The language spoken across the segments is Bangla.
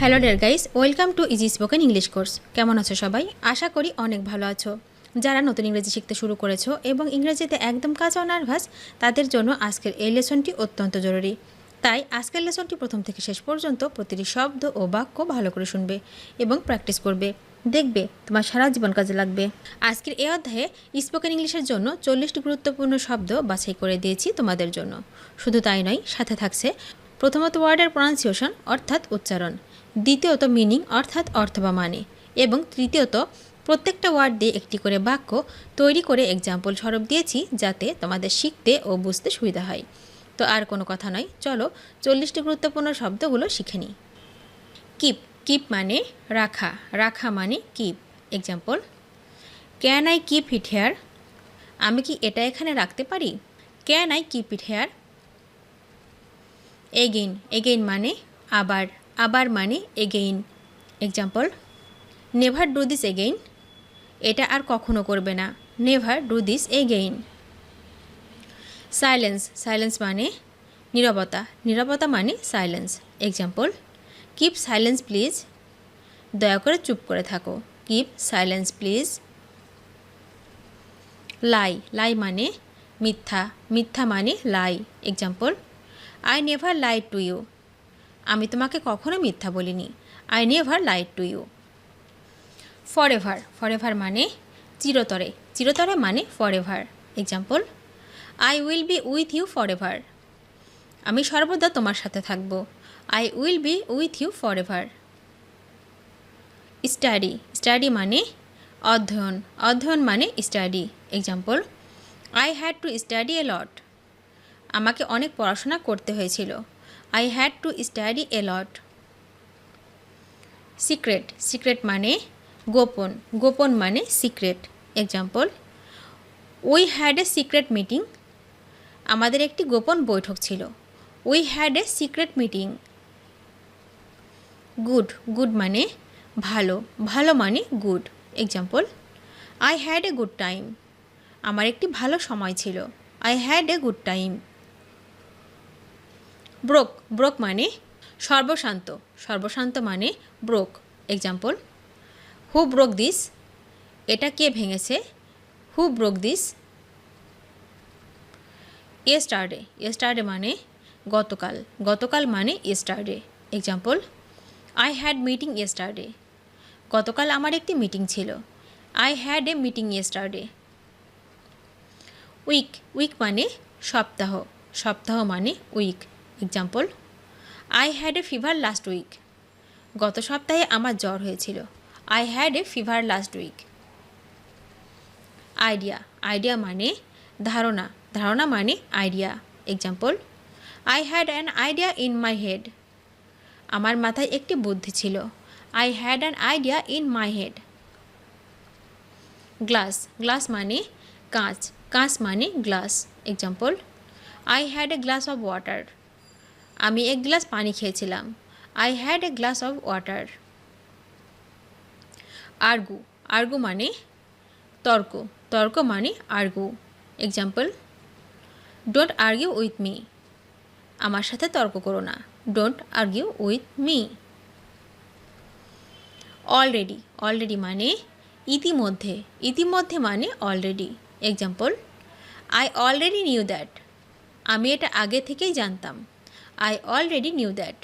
Hello dear guys, welcome to easy spoken English course. কেমন আছো সবাই? আশা করি অনেক ভালো আছো। যারা নতুন ইংরেজি শিখতে শুরু করেছো এবং ইংরেজিতে একদম কাঁচা ও নার্ভাস, তাদের জন্য আজকের এই লেসনটি অত্যন্ত জরুরি। তাই আজকের লেসনটি প্রথম থেকে শেষ পর্যন্ত প্রতিটি শব্দ ও বাক্য ভালো করে শুনবে এবং প্র্যাকটিস করবে। দেখবে তোমার সারা জীবন কাজে লাগবে। আজকের এই অধ্যায়ে স্পোকেন ইংলিশের জন্য 40টি গুরুত্বপূর্ণ শব্দ বাছাই করে দিয়েছি তোমাদের জন্য। শুধু তাই নয়, সাথে থাকছে প্রথমত ওয়ার্ডের প্রনাউন্সিয়েশন অর্থাৎ উচ্চারণ, দ্বিতীয়ত মিনিং অর্থাৎ অর্থ বা মানে, এবং তৃতীয়ত প্রত্যেকটা ওয়ার্ড দিয়ে একটি করে বাক্য তৈরি করে এক্সাম্পল স্বরূপ দিয়েছি, যাতে তোমাদের শিখতে ও বুঝতে সুবিধা হয়। তো আর কোনো কথা নয়, চলো 40টি গুরুত্বপূর্ণ শব্দগুলো শিখে নিই। কিপ, কিপ মানে রাখা, রাখা মানে keep. Example, can I keep it here? আমি কি এটা এখানে রাখতে পারি? Can I keep it here? Again, again মানে আবার, আবার মানে again. Example, never do this again? এটা আর কখনো করবে না। Never do this again. Silence, silence মানে নীরবতা, নীরবতা মানে silence. Example, keep silence please? দয়া করে চুপ করে থাকো। Keep silence please. Lie, lie মানে মিথ্যা, মিথ্যা মানে lie. Example, I never lied to you? আমি তোমাকে কখনো মিথ্যা বলিনি। I never lied to you. Forever, forever মানে চিরতরে, চিরতরে মানে forever. Example, I will be with you forever? আমি সর্বদা তোমার সাথে থাকব। I will be with you forever. Study, study মানে অধ্যয়ন, অধ্যয়ন মানে study. Example, I had to study a lot? আমাকে অনেক পড়াশোনা করতে হয়েছিল। I had to study a lot. Secret, secret মানে গোপন, গোপন মানে secret. Example, we had a secret meeting? আমাদের একটি গোপন বৈঠক ছিল। We had a secret meeting. Good, good মানে ভালো, ভালো মানে good. Example, I had a good time? আমার একটি ভালো সময় ছিল। I had a good time. Broke, broke মানে সর্বশান্ত, সর্বশান্ত মানে broke. Example, who broke this? এটা কে ভেঙেছে? Who broke this? Yesterday, yesterday মানে গতকাল, গতকাল মানে yesterday. Example, I had meeting yesterday? গতকাল আমার একটি মিটিং ছিল। I had a meeting yesterday. Week, week মানে সপ্তাহ, সপ্তাহ মানে week. Example, I had a fever last week? গত সপ্তাহে আমার জ্বর হয়েছিল। I had a fever last week. Idea, idea মানে ধারণা, ধারণা মানে idea. Example, I had an idea in my head? আমার মাথায় একটি বুদ্ধি ছিল। I had an idea in my head. Glass, glass মানে কাঁচ, কাঁচ মানে glass. Example, I had a glass of water? আমি এক গ্লাস পানি খেয়েছিলাম। I had a glass of water. Argue, argue মানে তর্ক, তর্ক মানে argue. Example, don't argue with me? আমার সাথে তর্ক করো না। Don't argue with me. Already, already মানে ইতিমধ্যে, ইতিমধ্যে মানে already. Example, I already knew that? আমি এটা আগে থেকেই জানতাম। I already knew that.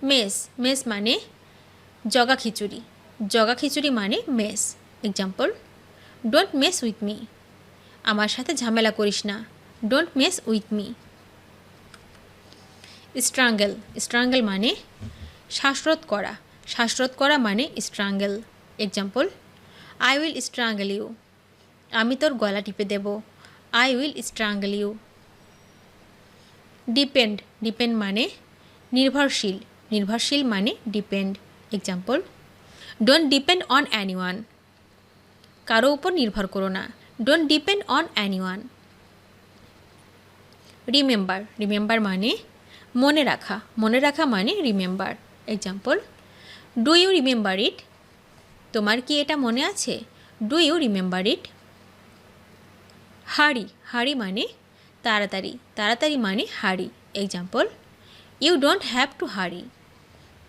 Mess, mess মানে জগা খিচুড়ি, জগা খিচুড়ি মানে mess. Example, don't mess with me? আমার সাথে ঝামেলা করিস না। Don't mess with me. Strangle, strangle মানে শ্বাসরোধ করা, শ্বাসরোধ করা মানে strangle. Example, I will strangle you? আমি তোর গলা টিপে দেব। I will strangle you. Depend, depend মানে নির্ভরশীল, নির্ভরশীল মানে depend. Example, don't depend on anyone? কারো উপর নির্ভর করো না। Don't depend on anyone. Remember, remember মানে মনে রাখা, মনে রাখা মানে remember. Example, do you remember ইট? তোমার কি এটা মনে আছে? Do you remember it? Hurry, hurry মানে তাড়াতাড়ি, তাড়াতাড়ি মানে hurry. Example, you don't have to hurry?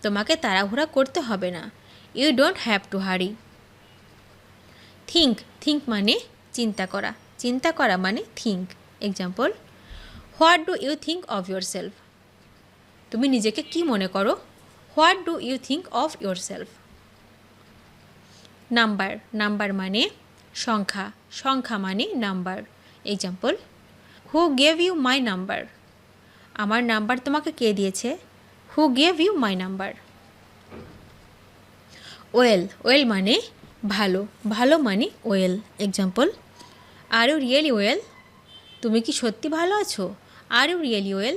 তোমাকে তাড়াহুড়া করতে হবে না। You don't have to hurry. Think, think মানে চিন্তা করা, চিন্তা করা মানে think. Example, what do you think of yourself? তুমি নিজেকে কি মনে করো? What do you think of yourself? Number, number মানে সংখ্যা, সংখ্যা মানে number. Example, who gave you my number? আমার নাম্বার তোমাকে কে দিয়েছে? Who gave you my number? Well, well মানে ভালো, ভালো মানে well. Example, are you really well? তুমি কি সত্যি ভালো আছো? Are you really well?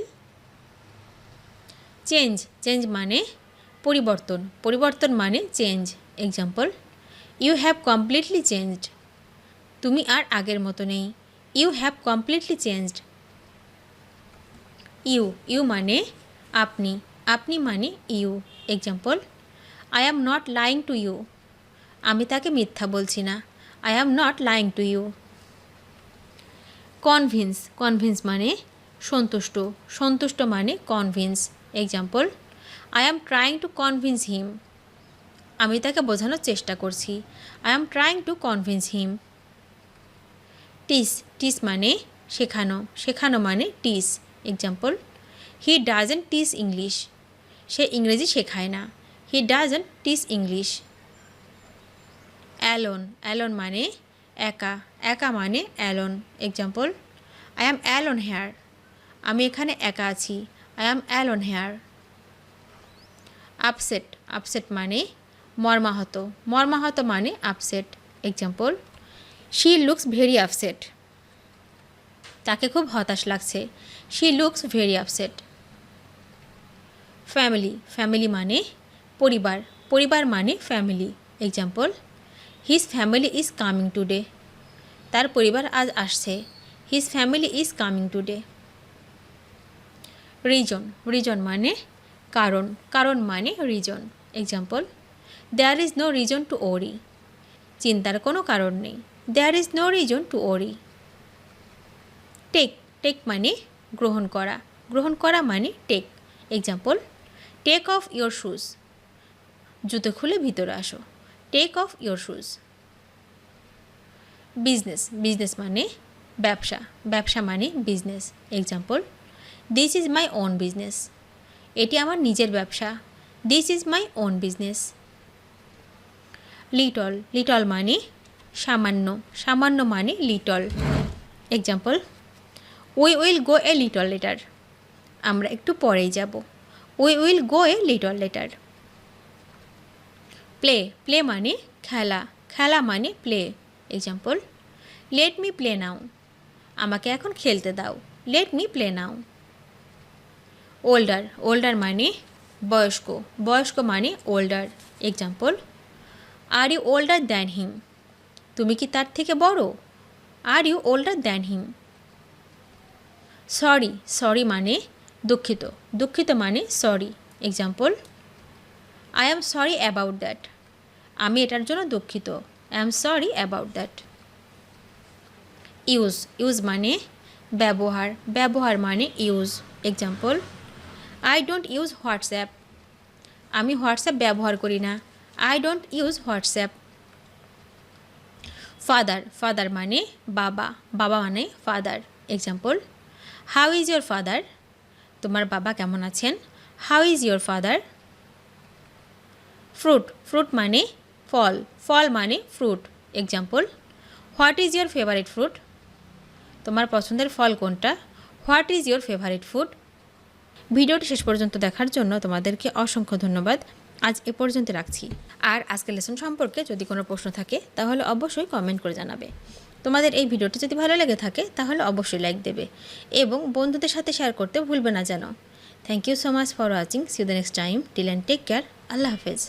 Change, change মানে পরিবর্তন, পরিবর্তন মানে change. Example, you have completely changed. তুমি আর আগের মতো নেই। You have completely changed. You, you মানে আপনি, আপনি মানে you. Example, I am not lying to you. আমি তাকে মিথ্যা বলছি না। I am not lying to you. Convince, convince মানে সন্তুষ্ট, সন্তুষ্ট মানে convince. Example, I am trying to convince him. আমি তাকে বোঝানোর চেষ্টা করছি। I am trying to convince him. Teach, teach মানে শেখানো, শেখানো মানে teach. Example, he doesn't teach English. সে ইংরেজি শেখায় না। He doesn't teach English. Alone, alone মানে একা, একা মানে alone. Example, I am alone here. আমি এখানে একা আছি। I am alone here. Upset, upset মানে মর্মাহত, মর্মাহত মানে upset. Example, she looks very upset. তাকে খুব হতাশ লাগছে। She looks very upset. Family, family মানে পরিবার, পরিবার মানে family. Example, his family is coming today. তার পরিবার আজ আসছে। His family is coming today. Reason, reason মানে কারণ, কারণ মানে reason. Example, there is no reason to worry. চিন্তার কোনো কারণ নেই। There is no reason to worry. Take, take মানে গ্রহণ করা, গ্রহণ করা মানে take. Example, take off your shoes. জুতো খুলে ভিতরে আসো। Take off your shoes. Business, business মানে ব্যবসা, ব্যবসা মানে business. Example, this is my own business. এটি আমার নিজের ব্যবসা। This is my own business. Little, little মানে সামান্য, সামান্য মানে little. Example, we will go a little later. আমরা একটু পরেই যাব। We will go a little letter. Play, play মানে খেলা, খেলা মানে play. Example, let me play now. আমাকে এখন খেলতে দাও। Let me play now. Older, older মানে বয়স্ক, বয়স্ক মানে older. Example, are you older than him? তুমি কি তার থেকে বড়? Are you older than him? Sorry, sorry মানে দুঃখিত, দুঃখিত মানে sorry. Example, I am sorry about that. আমি এটার জন্য দুঃখিত। I am sorry about that. Use, use মানে ব্যবহার, ব্যবহার মানে use. Example, I don't use WhatsApp. আমি হোয়াটসঅ্যাপ ব্যবহার করি না। I don't use WhatsApp. Father, father মানে বাবা, বাবা মানে father. Example, how is your father? তোমার বাবা কেমন আছেন? How is your father? Fruit, fruit মানে ফল, ফল মানে fruit. Example, what is your favourite fruit? তোমার পছন্দের ফল কোনটা? What is your favourite food? ভিডিওটি শেষ পর্যন্ত দেখার জন্য তোমাদেরকে অসংখ্য ধন্যবাদ। আজ এ পর্যন্ত রাখছি। আর আজকের লেসন সম্পর্কে যদি কোনো প্রশ্ন থাকে তাহলে অবশ্যই কমেন্ট করে জানাবে। তোমাদের এই ভিডিওটি যদি ভালো লেগে থাকে তাহলে অবশ্যই লাইক দেবে এবং বন্ধুদের সাথে শেয়ার করতে ভুলবে না যেন। Thank you so much for watching. See you the next time. Till and take care. আল্লাহ হাফেজ।